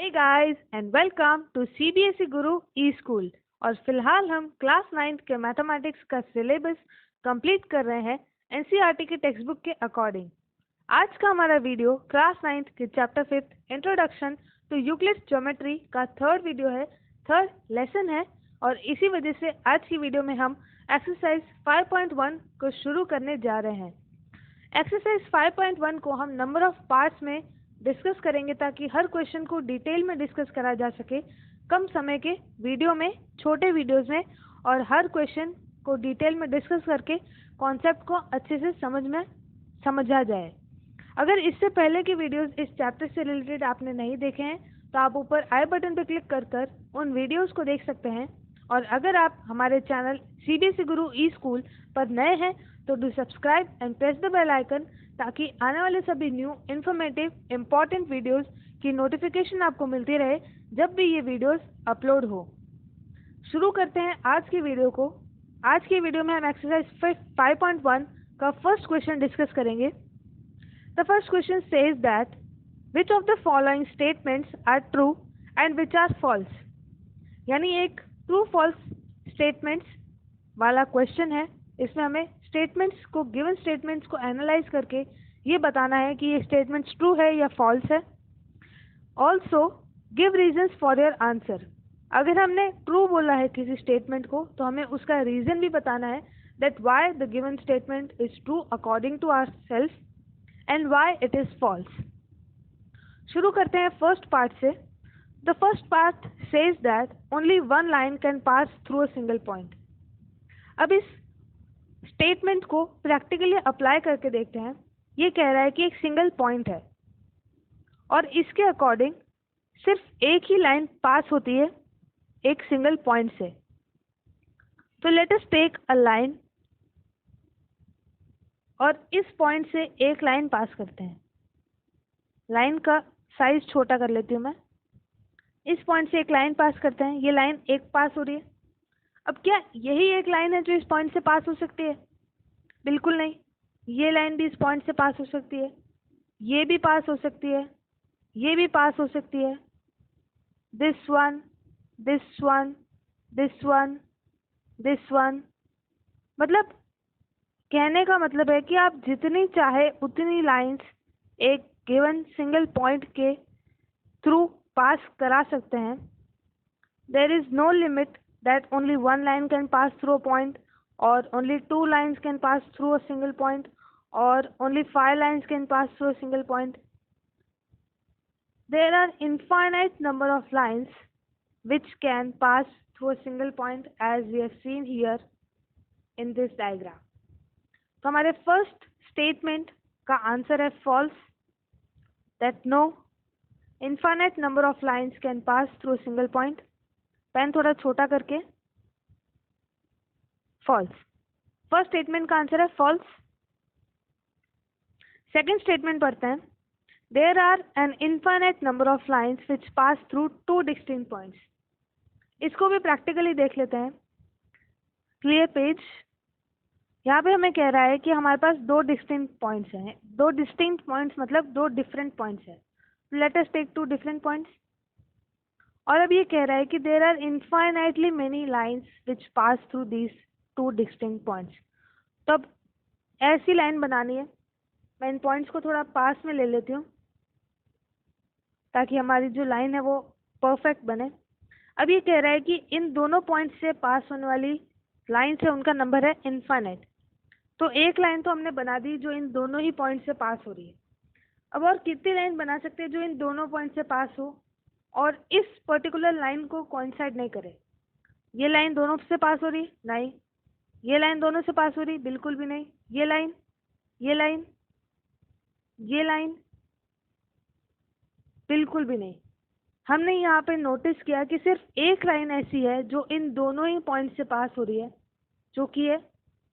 Hey guys and welcome to CBSE Guru e school. और फिलहाल हम क्लास 9 के मैथमेटिक्स का सिलेबस कंप्लीट कर रहे हैं एनसीईआरटी के टेक्स्ट बुक के अकॉर्डिंग। आज का हमारा वीडियो क्लास 9 के chapter 5 introduction to Euclid's geometry का थर्ड वीडियो है, थर्ड लेसन है। और इसी वजह से आज की वीडियो में हम एक्सरसाइज 5.1 को शुरू करने जा रहे हैं। एक्सरसाइज 5.1 को हम नंबर ऑफ पार्ट्स में डिस्कस करेंगे ताकि हर क्वेश्चन को डिटेल में डिस्कस करा जा सके कम समय के वीडियो में, छोटे वीडियोस में, और हर क्वेश्चन को डिटेल में डिस्कस करके कॉन्सेप्ट को अच्छे से समझा जाए। अगर इससे पहले के वीडियोस इस चैप्टर से रिलेटेड आपने नहीं देखे हैं तो आप ऊपर आई बटन पर क्लिक कर उन वीडियोस को देख सकते हैं। और अगर आप हमारे channel CBSE Guru e school पर नए हैं तो do subscribe and press the bell icon ताकि आने वाले सभी न्यू इन्फॉर्मेटिव इम्पॉर्टेंट वीडियोस की नोटिफिकेशन आपको मिलती रहे जब भी ये वीडियोस अपलोड हो। शुरू करते हैं आज की वीडियो को। आज की वीडियो में हम एक्सरसाइज 5.1 का फर्स्ट क्वेश्चन डिस्कस करेंगे। The first question says that which of the following statements are true and which are false. यानी एक ट्रू फॉल्स स्टेटमेंट्स वाला क्वेश्चन है। इसमें हमें स्टेटमेंट्स को, गिवन स्टेटमेंट्स को एनालाइज करके ये बताना है कि ये स्टेटमेंट्स ट्रू है या फॉल्स है। Also give reasons for your answer. अगर हमने ट्रू बोला है किसी स्टेटमेंट को तो हमें उसका रीजन भी बताना है that why the given statement is true according to ourself and why it is false. शुरू करते हैं फर्स्ट पार्ट से। The first part says that only one line can pass through a single point. अब इस statement को practically apply करके देखते हैं। ये कह रहा है कि एक सिंगल पॉइंट है और इसके अकॉर्डिंग सिर्फ एक ही लाइन पास होती है एक सिंगल पॉइंट से। तो let us take a line और इस पॉइंट से एक लाइन पास करते हैं। लाइन का साइज छोटा कर लेती हूँ मैं। इस पॉइंट से एक लाइन पास करते हैं। ये लाइन एक पास हो रही है। अब क्या यही एक लाइन है जो इस पॉइंट से पास हो सकती है? बिल्कुल नहीं। ये लाइन भी इस पॉइंट से पास हो सकती है, ये भी पास हो सकती है, ये भी पास हो सकती है, this one, this one, this one, this one. मतलब कहने का मतलब है कि आप जितनी चाहे उतनी लाइंस एक गिवन सिंगल पॉइंट के थ्रू पास करा सकते हैं। There is no limit that only one line can pass through a point, or only two lines can pass through a single point, or only 5 lines can pass through a single point. There are infinite number of lines which can pass through a single point as we have seen here in this diagram. तो हमारे first statement का answer है false, that no infinite number of lines can pass through a single point. Pen थोड़ा छोटा करके, false. First statement का answer है false. Second statement पढ़ते हैं। There are an infinite number of lines which pass through two distinct points. इसको भी practically देख लेते हैं। Clear page. यहाँ पे हमें कह रहा है कि हमारे पास दो डिस्टिंक्ट पॉइंट्स हैं। दो डिस्टिंक्ट पॉइंट्स मतलब दो डिफरेंट पॉइंट्स हैं। Let us take two different points. और अब ये कह रहा है कि there are infinitely many lines which pass through these two distinct points. तो अब ऐसी लाइन बनानी है। मैं इन पॉइंट्स को थोड़ा पास में ले लेती हूँ ताकि हमारी जो लाइन है वो परफेक्ट बने। अब ये कह रहा है कि इन दोनों पॉइंट्स से पास होने वाली लाइन से उनका नंबर है इनफाइनाइट। तो एक लाइन तो हमने बना दी जो इन दोनों ही पॉइंट से पास हो रही है। अब और कितनी लाइन बना सकते हैं जो इन दोनों पॉइंट से पास हो और इस पर्टिकुलर लाइन को कोइंसाइड नहीं करे? ये लाइन दोनों से पास हो रही? नहीं। ये लाइन दोनों से पास हो रही? बिल्कुल भी नहीं। ये लाइन, ये लाइन, ये लाइन, बिल्कुल भी नहीं। हमने यहाँ पे नोटिस किया कि सिर्फ एक लाइन ऐसी है जो इन दोनों ही पॉइंट से पास हो रही है, जो कि है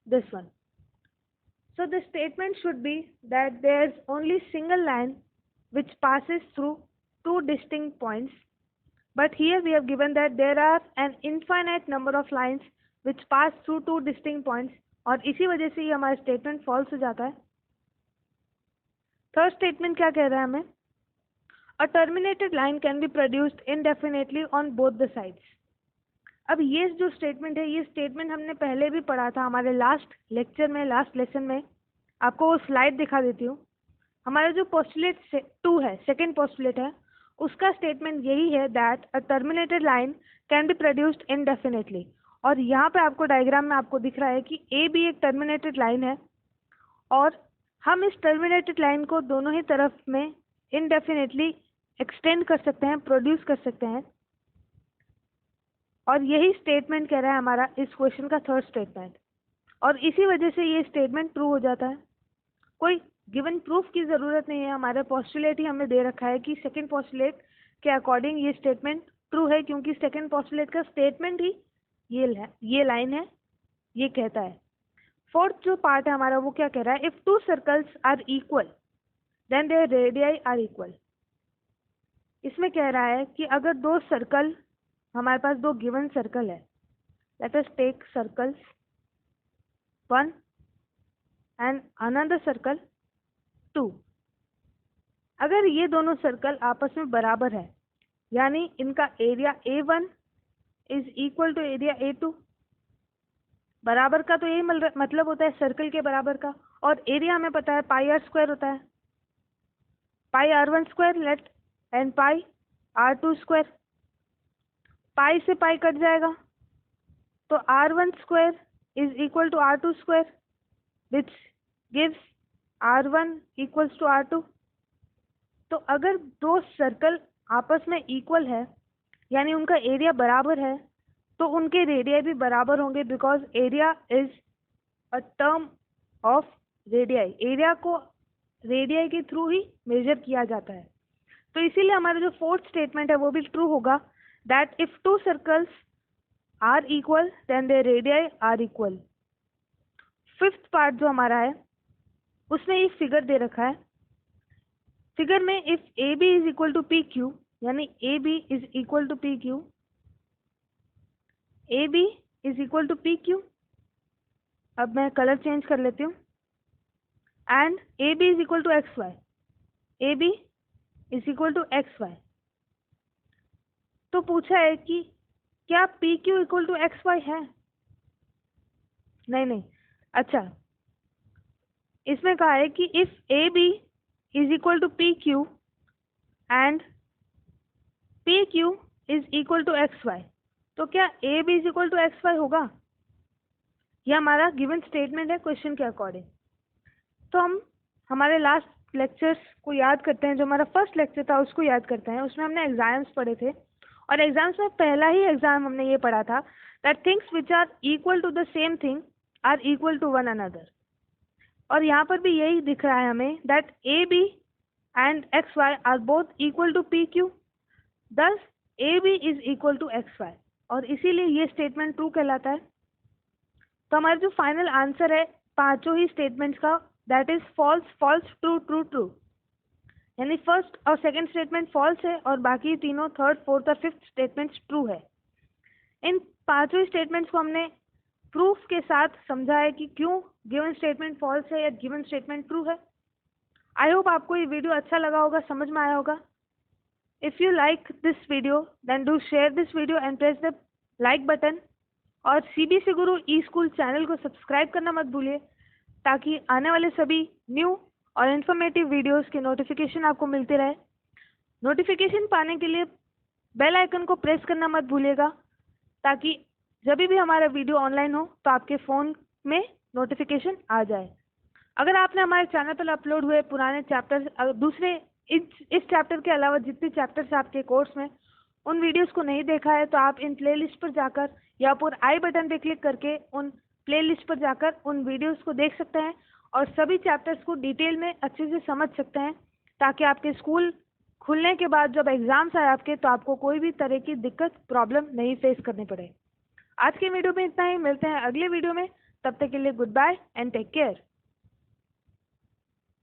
this one. So the statement should be that there is only single line which passes through two distinct points, but here we have given that there are an infinite number of lines which pass through two distinct points, और इसी वजह से ये हमारा statement false हो जाता है। Third statement क्या कह रहा है हमें? A terminated line can be produced indefinitely on both the sides. अब ये जो स्टेटमेंट है, ये स्टेटमेंट हमने पहले भी पढ़ा था हमारे लास्ट लेसन में। आपको वो स्लाइड दिखा देती हूँ। हमारा जो पोस्टुलेट 2 है, सेकेंड पोस्टुलेट है, उसका स्टेटमेंट यही है that a terminated line can be produced indefinitely. और यहाँ पे आपको डायग्राम में आपको दिख रहा है कि ए भी एक टर्मिनेटेड लाइन है और हम इस टर्मिनेटेड लाइन को दोनों ही तरफ में इनडेफिनेटली एक्सटेंड कर सकते हैं, प्रोड्यूस कर सकते हैं। और यही स्टेटमेंट कह रहा है हमारा इस क्वेश्चन का थर्ड स्टेटमेंट, और इसी वजह से ये स्टेटमेंट ट्रू हो जाता है। कोई गिवन प्रूफ की ज़रूरत नहीं है, हमारा पोस्टुलेट ही हमें दे रखा है कि सेकंड पोस्टुलेट के अकॉर्डिंग ये स्टेटमेंट ट्रू है, क्योंकि सेकंड पोस्टुलेट का स्टेटमेंट ही ये लाइन है, ये कहता है। फोर्थ जो पार्ट है हमारा वो क्या कह रहा है, if two circles are equal then their radii are equal. इसमें कह रहा है कि अगर दो सर्कल, हमारे पास दो गिवन सर्कल है, let us take circles 1 and another circle 2। अगर ये दोनों सर्कल आपस में बराबर है, यानी इनका area A1 is equal to area A2। बराबर का तो यही मतलब होता है सर्कल के बराबर का, और एरिया हमें पता है पाई आर स्क्वायर होता है, pi R1 square let and pi R2 square. Pi से पाई कट जाएगा तो R1 square is equal to R2 square which gives R1 equals to R2। तो अगर दो सर्कल आपस में इक्वल है, यानी उनका एरिया बराबर है, तो उनके रेडियाई भी बराबर होंगे, because area is a term of radii. Area को रेडियाई के थ्रू ही मेजर किया जाता है। तो इसीलिए हमारा जो फोर्थ स्टेटमेंट है वो भी ट्रू होगा, that if two circles are equal then their radii are equal. Fifth part जो हमारा है उसमें एक फिगर दे रखा है। फिगर में if A B is equal to P Q, यानी A B is equal to P Q, A B is equal to P Q. अब मैं कलर चेंज कर लेती हूँ। And A B is equal to X Y, A B is equal to X Y. तो पूछा है कि क्या P Q equal to X Y है? नहीं। अच्छा, इसमें कहा है कि if A B is equal to P Q and P Q is equal to X Y, तो क्या A B is equal to X Y होगा? यह हमारा गिवन स्टेटमेंट है क्वेश्चन के अकॉर्डिंग। तो हम हमारे लास्ट लेक्चर्स को याद करते हैं, जो हमारा फर्स्ट लेक्चर था उसको याद करते हैं। उसमें हमने एग्जाम्स पढ़े थे, और एग्जाम्स में पहला ही एग्जाम हमने ये पढ़ा था that things which are equal to the same thing are equal to one another. और यहाँ पर भी यही दिख रहा है हमें that A B and X Y are both equal to P Q, thus A B is equal to X Y, और इसीलिए ये स्टेटमेंट ट्रू कहलाता है। तो हमारा जो फाइनल आंसर है पांचों ही स्टेटमेंट्स का, that is false false true true true, यानी फर्स्ट और सेकंड स्टेटमेंट फॉल्स है और बाकी तीनों थर्ड फोर्थ और फिफ्थ स्टेटमेंट्स ट्रू है। इन पांचों स्टेटमेंट्स को हमने प्रूफ के साथ समझा है कि क्यों गिवन स्टेटमेंट फॉल्स है या गिवन स्टेटमेंट ट्रू है। आई होप आपको ये वीडियो अच्छा लगा होगा, समझ में आया होगा। If you like this video then do share this video and press the like button, और CBSE Guru e school channel को सब्सक्राइब करना मत भूलिए, ताकि आने वाले सभी न्यू और इन्फॉर्मेटिव वीडियोस के नोटिफिकेशन आपको मिलते रहे। नोटिफिकेशन पाने के लिए बेल आइकन को प्रेस करना मत भूलिएगा, ताकि जब भी हमारा वीडियो ऑनलाइन हो तो आपके फ़ोन में नोटिफिकेशन आ जाए। अगर आपने हमारे चैनल पर अपलोड हुए पुराने चैप्टर्स, दूसरे इस चैप्टर के अलावा जितने चैप्टर्स आपके कोर्स में, उन वीडियोस को नहीं देखा है तो आप इन प्लेलिस्ट पर जाकर या ऊपर आई बटन पर क्लिक करके उन प्लेलिस्ट पर जाकर उन वीडियोस को देख सकते हैं और सभी चैप्टर्स को डिटेल में अच्छे से समझ सकते हैं, ताकि आपके स्कूल खुलने के बाद जब एग्ज़ाम्स आए आपके, तो आपको कोई भी तरह की दिक्कत प्रॉब्लम नहीं फेस करनी पड़े। आज के वीडियो में इतना ही, मिलते हैं अगले वीडियो में, तब तक के लिए goodbye and take care.